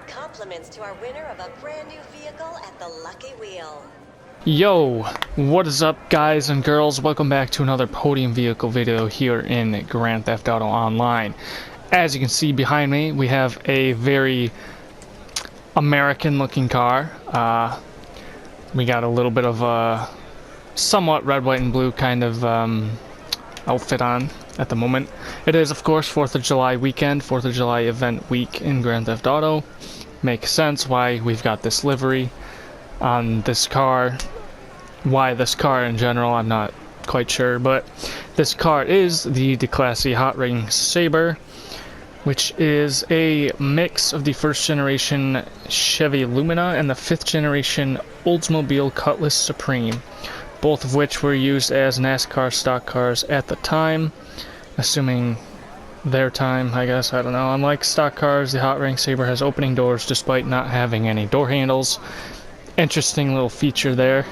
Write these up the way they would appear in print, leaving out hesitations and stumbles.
compliments to our winner of a brand new vehicle at the Lucky Wheel. Yo, what is up guys and girls? Welcome back to another Podium vehicle video here in Grand Theft Auto Online. As you can see behind me, we have a very American looking car. We got a little bit of a somewhat red, white, and blue kind of outfit on at the moment. It is, of course, 4th of July weekend, 4th of July event week in Grand Theft Auto. Makes sense why we've got this livery on this car. Why this car in general, I'm not quite sure, but this car is the Declasse Hotring Sabre, which is a mix of the first generation Chevy Lumina and the 5th generation Oldsmobile Cutlass Supreme, both of which were used as NASCAR stock cars at the time, assuming their time, I guess, I don't know. Unlike stock cars, the Hotring Sabre has opening doors despite not having any door handles. Interesting little feature there.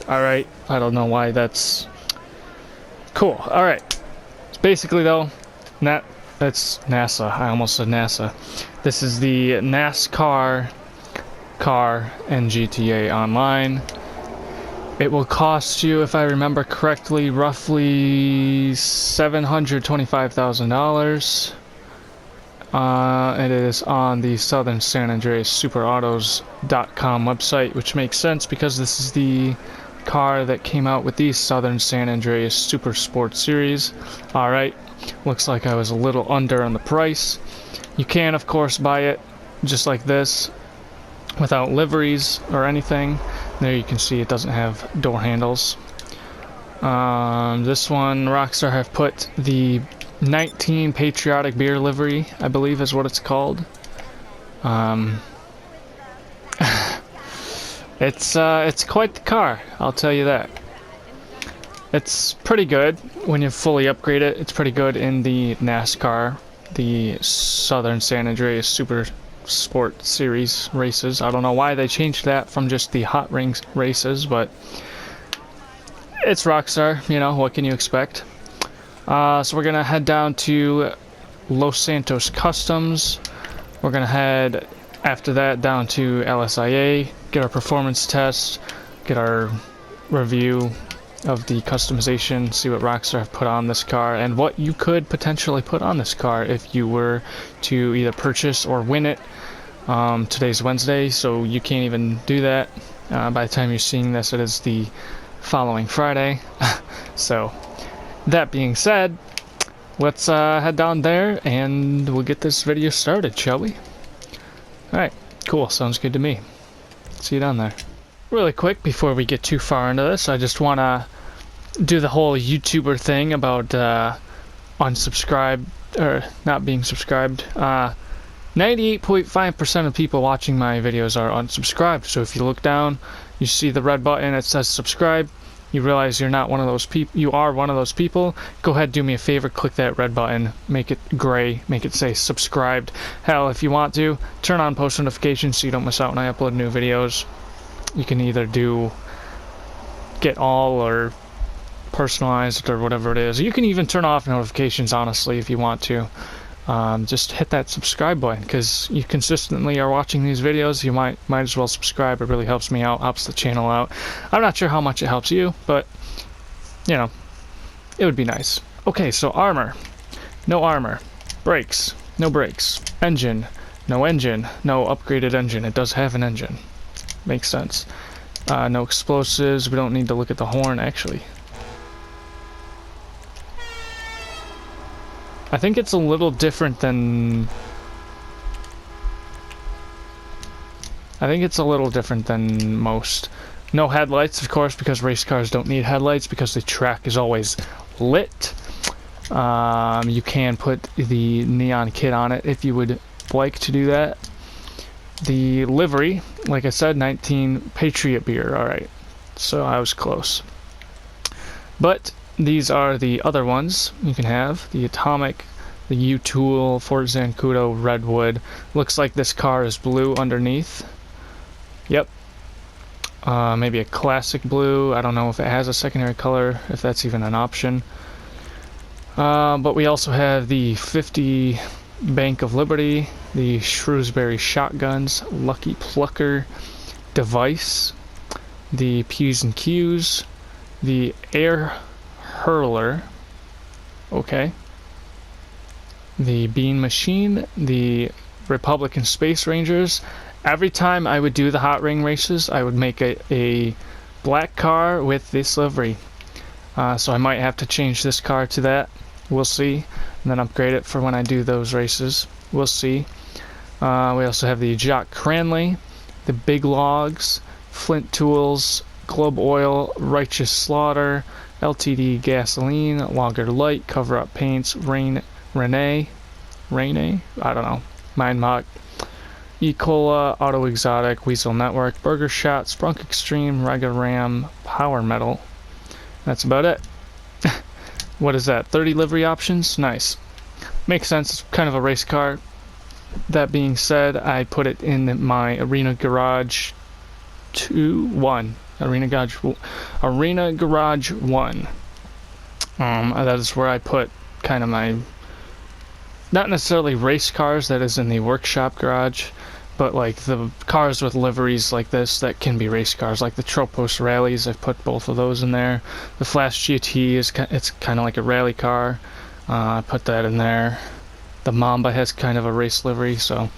Alright, I don't know why that's cool. Alright, basically though, that's NASA. I almost said NASA. This is the NASCAR car in GTA Online. It will cost you, if I remember correctly, roughly $725,000. It is on the Southern San Andreas SuperAutos.com website, which makes sense because this is the car that came out with the Southern San Andreas Super Sport Series. Alright, looks like I was a little under on the price. You can, of course, buy it just like this without liveries or anything. There you can see it doesn't have door handles. This one, Rockstar have put the 19 Patriotic Beer livery, I believe is what it's called. It's quite the car, I'll tell you that. It's pretty good when you fully upgrade it. It's pretty good in the NASCAR, the Southern San Andreas Super Sport Series races. I don't know why they changed that from just the Hot Rings races, but it's Rockstar, you know, what can you expect? So we're gonna head down to Los Santos Customs. We're gonna head after that down to LSIA, get our performance test, get our review of the customization, see what Rockstar have put on this car, and what you could potentially put on this car if you were to either purchase or win it. Today's Wednesday, so you can't even do that. By the time you're seeing this, it is the following Friday. So, that being said, let's head down there and we'll get this video started, shall we? Alright, cool, sounds good to me. See you down there. Really quick, before we get too far into this, I just want to do the whole YouTuber thing about unsubscribe, or not being subscribed. 98.5% of people watching my videos are unsubscribed, so if you look down, you see the red button, it says subscribe, you realize you're not one of those people, you are one of those people, go ahead, do me a favor, click that red button, make it gray, make it say subscribed. Hell, if you want to, turn on post notifications so you don't miss out when I upload new videos. You can either do get all or personalized or whatever it is. You can even turn off notifications, honestly, if you want to. Just hit that subscribe button because you consistently are watching these videos. You might as well subscribe. It really helps me out, helps the channel out. I'm not sure how much it helps you, but you know, it would be nice. Okay, so armor, no armor. Brakes, no brakes. Engine, no upgraded engine. It does have an engine. Makes sense. No explosives. We don't need to look at the horn, actually. I think it's a little different than... most. No headlights, of course, because race cars don't need headlights, because the track is always lit. You can put the neon kit on it if you would like to do that. The livery, like I said, 19 Patriot Beer. Alright, so I was close. But these are the other ones you can have. The Atomic, the U-Tool, Fort Zancudo, Redwood. Looks like this car is blue underneath. Yep. Maybe a classic blue. I don't know if it has a secondary color, if that's even an option. But we also have the 50 Bank of Liberty, the Shrewsbury Shotguns, Lucky Plucker, Device, the P's and Q's, the Air Hurler, okay, the Bean Machine, the Republican Space Rangers. Every time I would do the hot ring races, I would make a black car with this livery. So I might have to change this car to that. We'll see. And then upgrade it for when I do those races. We'll see. We also have the Jock Cranley, the Big Logs, Flint Tools, Globe Oil, Righteous Slaughter, LTD Gasoline, Logger Light, Cover Up Paints, Rene, I don't know, Mind Mock, E-Cola, Auto Exotic, Weasel Network, Burger Shot, Sprunk Extreme, Rega Ram, Power Metal. That's about it. What is that? 30 livery options? Nice. Makes sense. It's kind of a race car. That being said, I put it in my Arena Garage 1. Arena Garage 1. That is where I put kind of my, not necessarily race cars, that is in the workshop garage, but like the cars with liveries like this that can be race cars, like the Tropos Rallies. I've put both of those in there. The Flash GT it's kind of like a rally car. I put that in there. The Mamba has kind of a race livery, so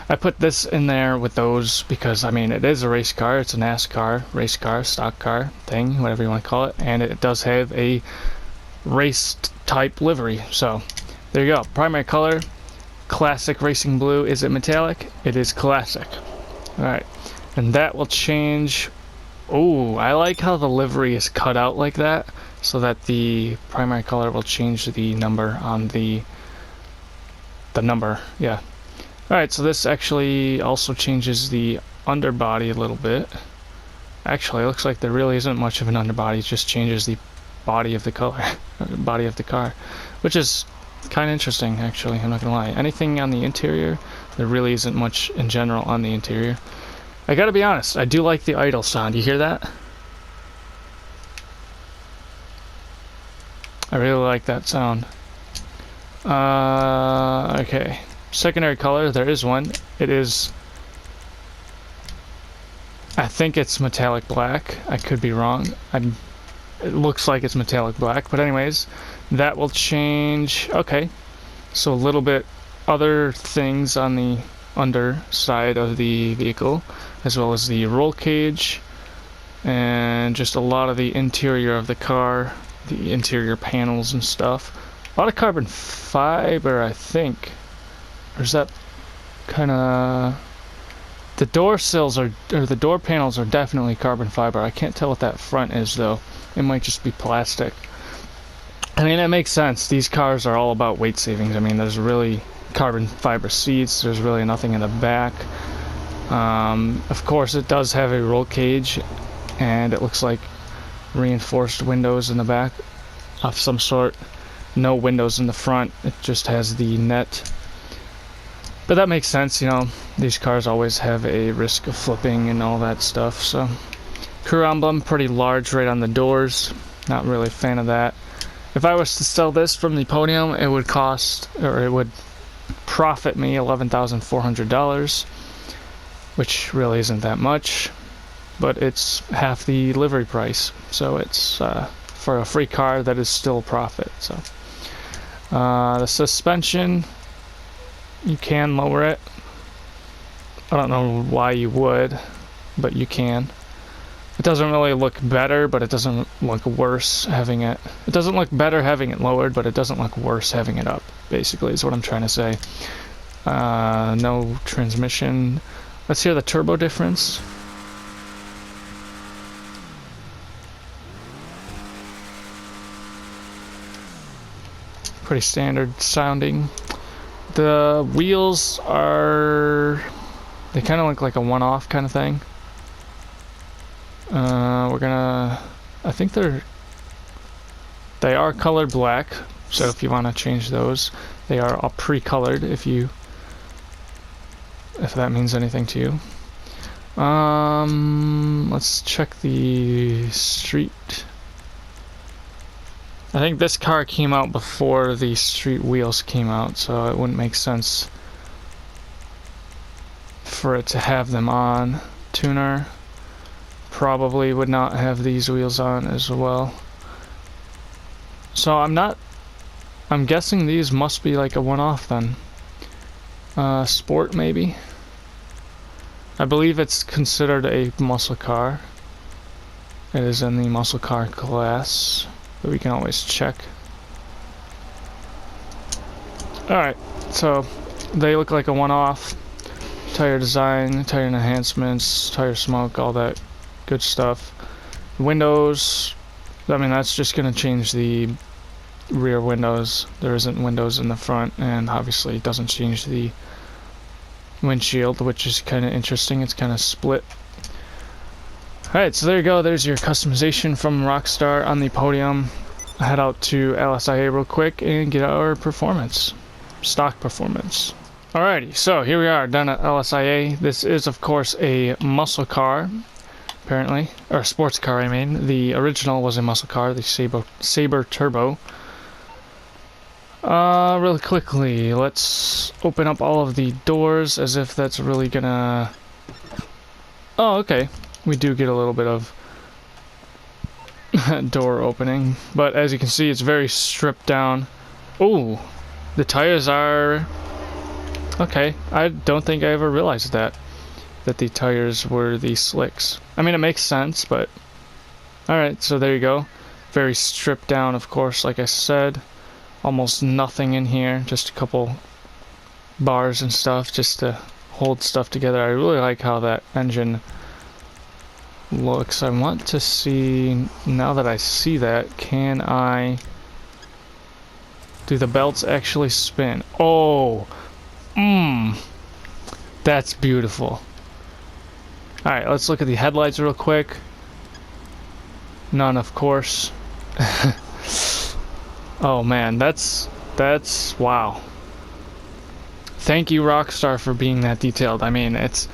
I put this in there with those because, I mean, it is a race car. It's a NASCAR race car, stock car thing, whatever you want to call it, and it does have a race type livery. So there you go. Primary color, classic racing blue. Is it metallic? It is classic. Alright, and that will change. Oh, I like how the livery is cut out like that, so that the primary color will change the number on the number. Yeah. Alright, so this actually also changes the underbody a little bit. Actually, it looks like there really isn't much of an underbody. It just changes the body of the color, body of the car, which is kind of interesting, actually. I'm not gonna lie. Anything on the interior, there really isn't much in general on the interior. I gotta be honest, I do like the idle sound. You hear that? I really like that sound. Okay. Secondary color, there is one. It is, I think it's metallic black. I could be wrong. It looks like it's metallic black, but anyways, that will change. Okay, so a little bit other things on the underside of the vehicle, as well as the roll cage, and just a lot of the interior of the car, the interior panels and stuff. A lot of carbon fiber, I think. Or is that kind of... The door sills or the door panels are definitely carbon fiber. I can't tell what that front is though. It might just be plastic. I mean, it makes sense. These cars are all about weight savings. I mean, there's really carbon fiber seats. There's really nothing in the back. Of course, it does have a roll cage, and it looks like reinforced windows in the back of some sort. No windows in the front. It just has the net. But that makes sense, you know. These cars always have a risk of flipping and all that stuff, so. Crew emblem, pretty large right on the doors. Not really a fan of that. If I was to sell this from the Podium, it would cost, or it would profit me $11,400, which really isn't that much, but it's half the livery price, so it's for a free car that is still a profit. So the suspension, you can lower it. I don't know why you would, but you can. It doesn't really look better, but it doesn't look worse having it. It doesn't look better having it lowered, but it doesn't look worse having it up, basically, is what I'm trying to say. No transmission. Let's hear the turbo difference. Pretty standard sounding. The wheels are... They kind of look like a one-off kind of thing. We're gonna... I think they are colored black, so if you want to change those, they are all pre-colored if that means anything to you. Let's check the street. I think this car came out before the street wheels came out, so it wouldn't make sense for it to have them on. Tuner probably would not have these wheels on as well. So I'm guessing these must be like a one-off then. Sport maybe? I believe it's considered a muscle car. It is in the muscle car class, but we can always check. Alright, so they look like a one-off. Tire design, tire enhancements, tire smoke, all that good stuff. Windows, I mean that's just going to change the rear windows. There isn't windows in the front, and obviously it doesn't change the windshield, which is kind of interesting. It's kind of split. Alright, so there you go. There's your customization from Rockstar on the Podium. Head out to LSIA real quick and get our performance. Stock performance. Alrighty, so here we are done at LSIA. This is of course a muscle car, apparently, or a sports car I mean. The original was a muscle car, the Sabre Turbo. Really quickly, let's open up all of the doors as if that's really gonna... Oh, okay. We do get a little bit of door opening, but as you can see, it's very stripped down. Oh, the tires are... Okay, I don't think I ever realized that the tires were the slicks. I mean, it makes sense, but... Alright, so there you go. Very stripped down, of course, like I said. Almost nothing in here, just a couple bars and stuff just to hold stuff together. I really like how that engine looks. I want to see, now that I see that, can I... Do the belts actually spin? Oh! That's beautiful. Alright, let's look at the headlights real quick. None, of course. Oh man, that's wow. Thank you Rockstar for being that detailed. I mean, it's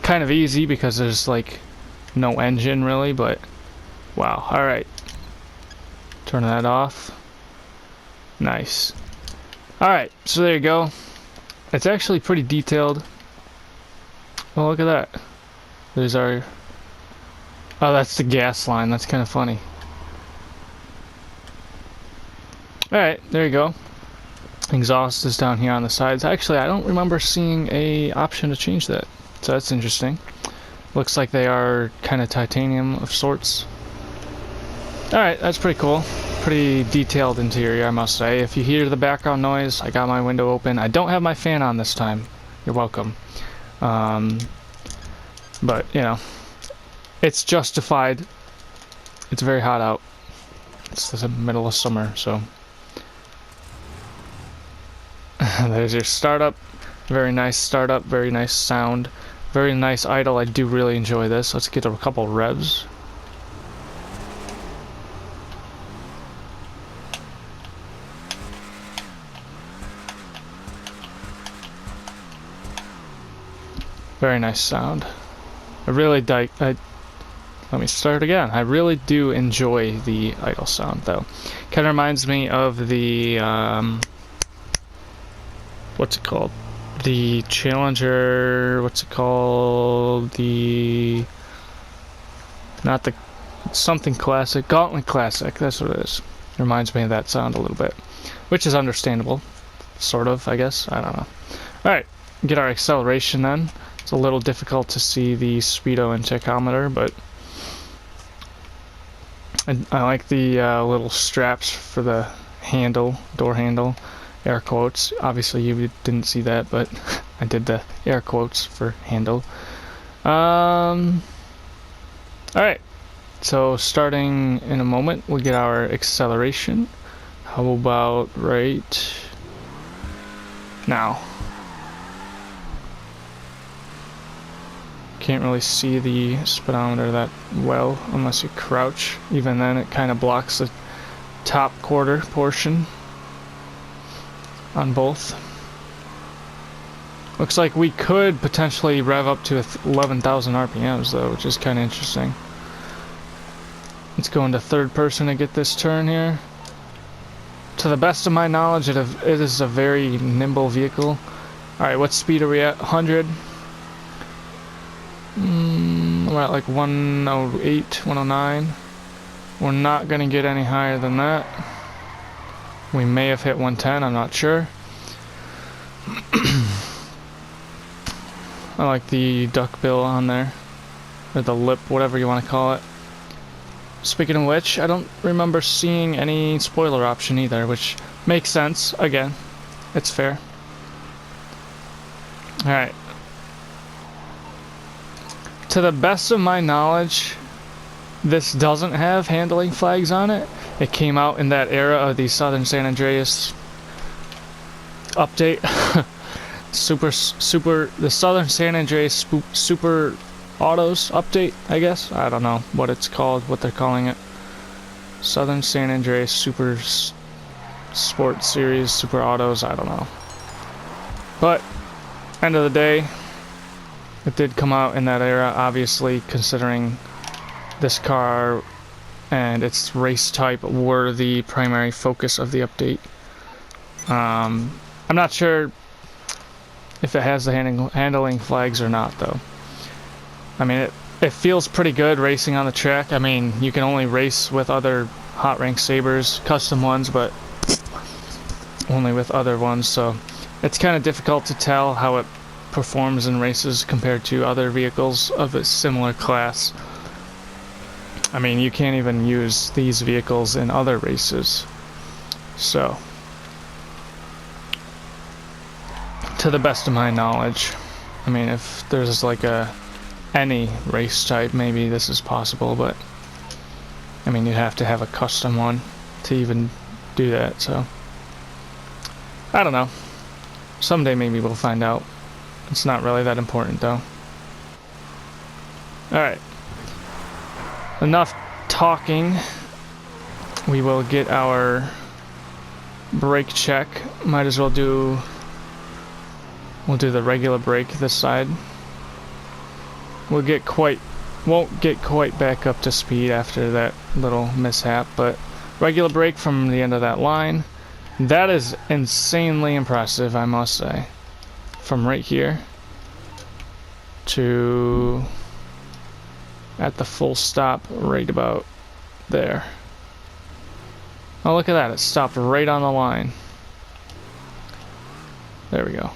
kind of easy because there's like no engine really, but wow. Alright. Turn that off. Nice. Alright, so there you go. It's actually pretty detailed. Oh, look at that. There's our... Oh, that's the gas line. That's kind of funny. Alright, there you go. Exhaust is down here on the sides. Actually, I don't remember seeing a option to change that. So that's interesting. Looks like they are kind of titanium of sorts. Alright, that's pretty cool. Pretty detailed interior, I must say. If you hear the background noise, I got my window open. I don't have my fan on this time. You're welcome. But, you know, it's justified. It's very hot out. It's the middle of summer, so... There's your startup. Very nice startup, very nice sound. Very nice idle. I do really enjoy this. Let's get a couple revs. Very nice sound. I really let me start again. I really do enjoy the idle sound, though. Kind of reminds me of the what's it called? The Challenger. What's it called? The not the something classic. Gauntlet Classic. That's what it is. Reminds me of that sound a little bit, which is understandable, sort of. I guess. I don't know. All right, get our acceleration then. It's a little difficult to see the speedo and tachometer, but I like the little straps for the handle, door handle, air quotes. Obviously you didn't see that, but I did the air quotes for handle. Alright, so starting in a moment, we'll get our acceleration. How about right now? Can't really see the speedometer that well unless you crouch. Even then it kind of blocks the top quarter portion on both. Looks like we could potentially rev up to 11,000 RPMs though, which is kind of interesting. Let's go into third person to get this turn here. To the best of my knowledge, it is a very nimble vehicle. Alright, what speed are we at? 100? We're at like 108, 109. We're not going to get any higher than that. We may have hit 110, I'm not sure. I like the duck bill on there. Or the lip, whatever you want to call it. Speaking of which, I don't remember seeing any spoiler option either, which makes sense. Again, it's fair. Alright. To the best of my knowledge, this doesn't have handling flags on it. It came out in that era of the Southern San Andreas update. The Southern San Andreas Super Autos update, I guess. I don't know what it's called, what they're calling it. Southern San Andreas Super Sport Series, Super Autos, I don't know. But, end of the day, it did come out in that era, obviously, considering this car and its race type were the primary focus of the update. I'm not sure if it has the handling flags or not, though. I mean, it feels pretty good racing on the track. I mean, you can only race with other Hotring Sabres, custom ones, but only with other ones, so it's kind of difficult to tell how it performs in races compared to other vehicles of a similar class. I mean, you can't even use these vehicles in other races. So, to the best of my knowledge, I mean, if there's like any race type, maybe this is possible, but I mean, you'd have to have a custom one to even do that, so I don't know. Someday maybe we'll find out. It's not really that important, though. Alright. Enough talking. We will get our brake check. Might as well do... We'll do the regular brake this side. Won't get quite back up to speed after that little mishap, but regular brake from the end of that line. That is insanely impressive, I must say. From right here to at the full stop right about there. Oh, look at that, it stopped right on the line. There we go.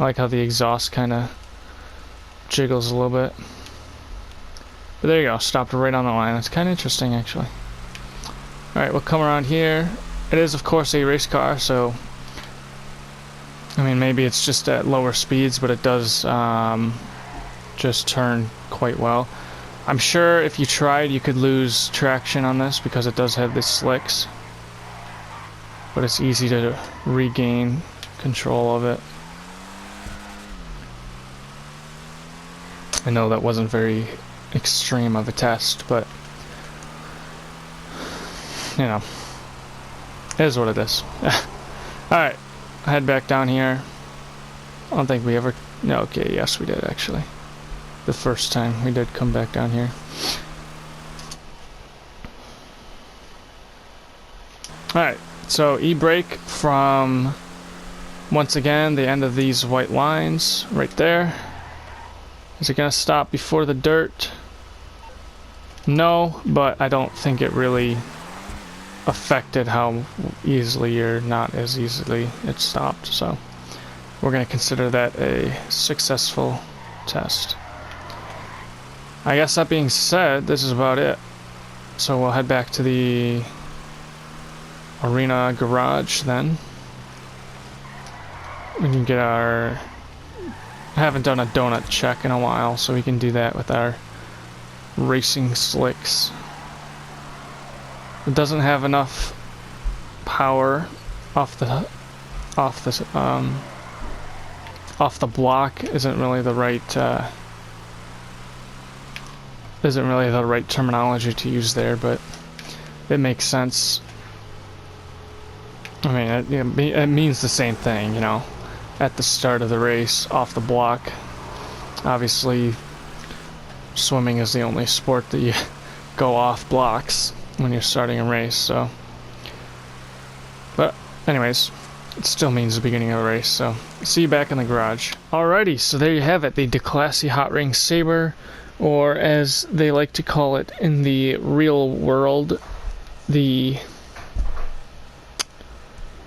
I like how the exhaust kind of jiggles a little bit. But there you go, stopped right on the line. That's kind of interesting, actually. Alright, we'll come around here. It is, of course, a race car, so I mean, maybe it's just at lower speeds, but it does just turn quite well. I'm sure if you tried, you could lose traction on this because it does have the slicks. But it's easy to regain control of it. I know that wasn't very extreme of a test, but you know, it is what it is. Alright. Head back down here. I don't think we ever... No, okay, yes we did actually. The first time we did come back down here. Alright, so e-brake from, once again, the end of these white lines, right there. Is it going to stop before the dirt? No, but I don't think it really affected how easily or not as easily it stopped, so we're going to consider that a successful test. I guess that being said, this is about it, so we'll head back to the arena garage then. We can get our... I haven't done a donut check in a while, so we can do that with our racing slicks. It doesn't have enough power off the block. Isn't really the right terminology to use there, but it makes sense. I mean, it means the same thing, you know. At the start of the race, off the block. Obviously, swimming is the only sport that you go off blocks when you're starting a race, so. But anyways, it still means the beginning of a race, so see you back in the garage. Alrighty, so there you have it, the Declasse Hotring Sabre or as they like to call it in the real world, the...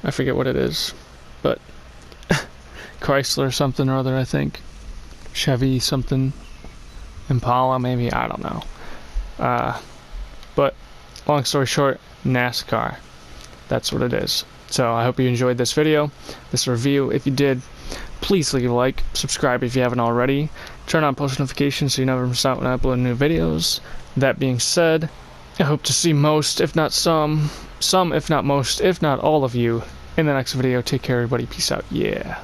I forget what it is, but Chrysler something or other, I think. Chevy something. Impala, maybe, I don't know. But long story short, NASCAR. That's what it is. So I hope you enjoyed this video, this review. If you did, please leave a like, subscribe if you haven't already, turn on post notifications so you never miss out when I upload new videos. That being said, I hope to see most, if not some if not most, if not all of you in the next video. Take care, everybody. Peace out. Yeah.